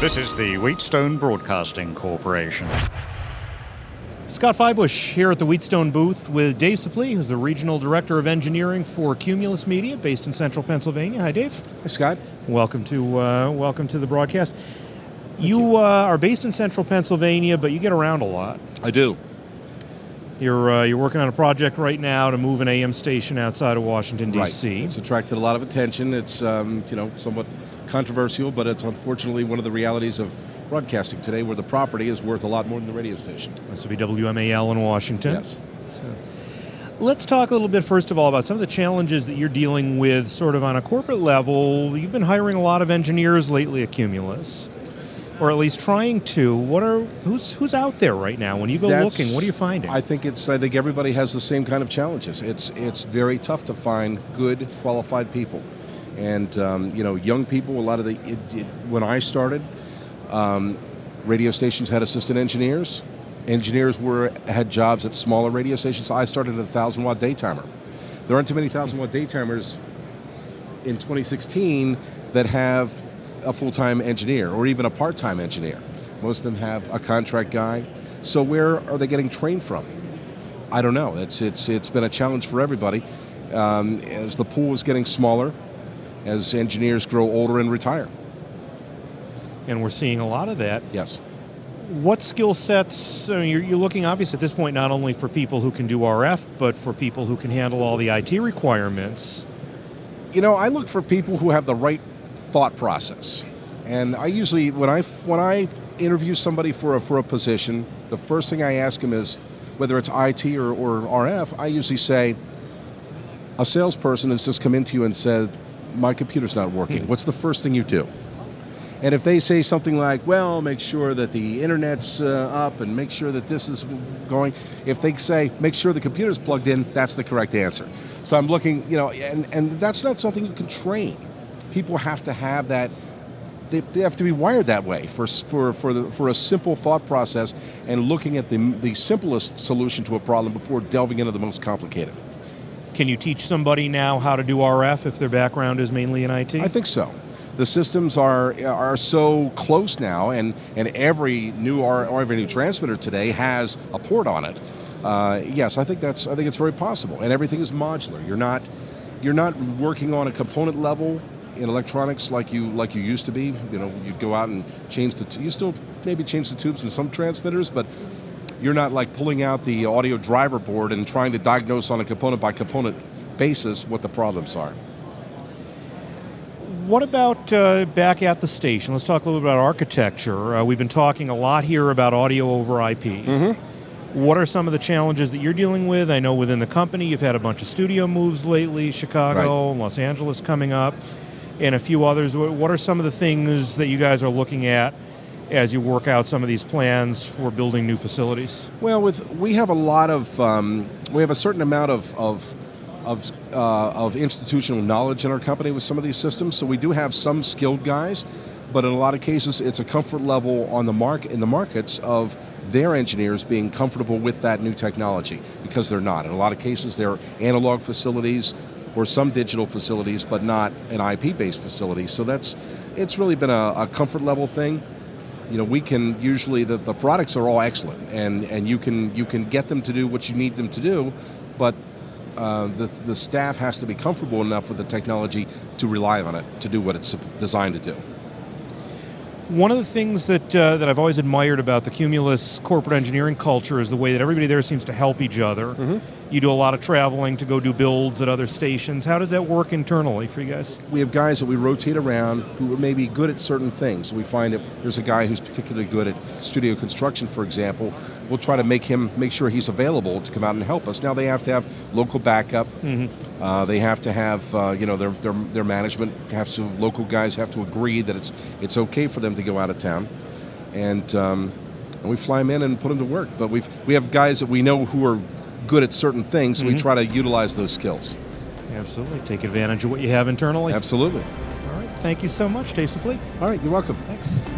This is the Wheatstone Broadcasting Corporation. Scott Fybush here at the Wheatstone booth with Dave Supplee, who's the Regional Director of Engineering for Cumulus Media, based in Central Pennsylvania. Hi, Dave. Hi, Scott. Welcome to the broadcast. You are based in Central Pennsylvania, but you get around a lot. I do. You're working on a project right now to move an AM station outside of Washington, D.C. Right. It's attracted a lot of attention. It's somewhat controversial, but it's unfortunately one of the realities of broadcasting today, where the property is worth a lot more than the radio station. This would be WMAL in Washington. Yes. So, let's talk a little bit, first of all, about some of the challenges that you're dealing with sort of on a corporate level. You've been hiring a lot of engineers lately at Cumulus, or at least trying to. Who's out there right now? When you go looking, what are you finding? I think everybody has the same kind of challenges. It's very tough to find good, qualified people. And, young people, a lot of when I started, radio stations had assistant engineers. Engineers had jobs at smaller radio stations. I started at a 1,000-watt daytimer. There aren't too many 1,000-watt daytimers in 2016 that have a full-time engineer or even a part-time engineer. Most of them have a contract guy. So where are they getting trained from? I don't know. It's been a challenge for everybody as the pool is getting smaller, as engineers grow older and retire. And we're seeing a lot of that. Yes. What skill sets, you're looking obviously at this point not only for people who can do RF, but for people who can handle all the IT requirements. I look for people who have the right thought process. And I usually, when I interview somebody for a position, the first thing I ask them is, whether it's IT or RF, I usually say, a salesperson has just come into you and said, my computer's not working. What's the first thing you do? And if they say something like, well, make sure that the internet's up and make sure that this is going, if they say, make sure the computer's plugged in, that's the correct answer. So I'm looking, and that's not something you can train. People have to have that, they have to be wired that way for a simple thought process and looking at the simplest solution to a problem before delving into the most complicated. Can you teach somebody now how to do RF if their background is mainly in IT? I think so. The systems are so close now, and every new transmitter today has a port on it. Yes, I think it's very possible, and everything is modular. You're not working on a component level in electronics like you used to be. You'd go out and change you still maybe change the tubes in some transmitters, but you're not like pulling out the audio driver board and trying to diagnose on a component by component basis what the problems are. What about back at the station? Let's talk a little bit about architecture. We've been talking a lot here about audio over IP. Mm-hmm. What are some of the challenges that you're dealing with? I know within the company you've had a bunch of studio moves lately, Chicago, right. Los Angeles coming up, and a few others. What are some of the things that you guys are looking at as you work out some of these plans for building new facilities? Well, we have a certain amount of institutional knowledge in our company with some of these systems, so we do have some skilled guys, but in a lot of cases it's a comfort level in the markets of their engineers being comfortable with that new technology, because they're not. In a lot of cases they're analog facilities or some digital facilities, but not an IP-based facility. So it's really been a comfort level thing. We can usually, the products are all excellent, and you can get them to do what you need them to do, but the staff has to be comfortable enough with the technology to rely on it to do what it's designed to do. One of the things that I've always admired about the Cumulus corporate engineering culture is the way that everybody there seems to help each other. Mm-hmm. You do a lot of traveling to go do builds at other stations. How does that work internally for you guys? We have guys that we rotate around who may be good at certain things. We find that there's a guy who's particularly good at studio construction, for example. We'll try to make sure he's available to come out and help us. Now they have to have local backup. Mm-hmm. They have to have their management local guys have to agree that it's okay for them to go out of town, and we fly them in and put them to work. But we have guys that we know who are good at certain things, so we try to utilize those skills. Absolutely. Take advantage of what you have internally. Absolutely. All right. Thank you so much, Dave Supplee. All right. You're welcome. Thanks.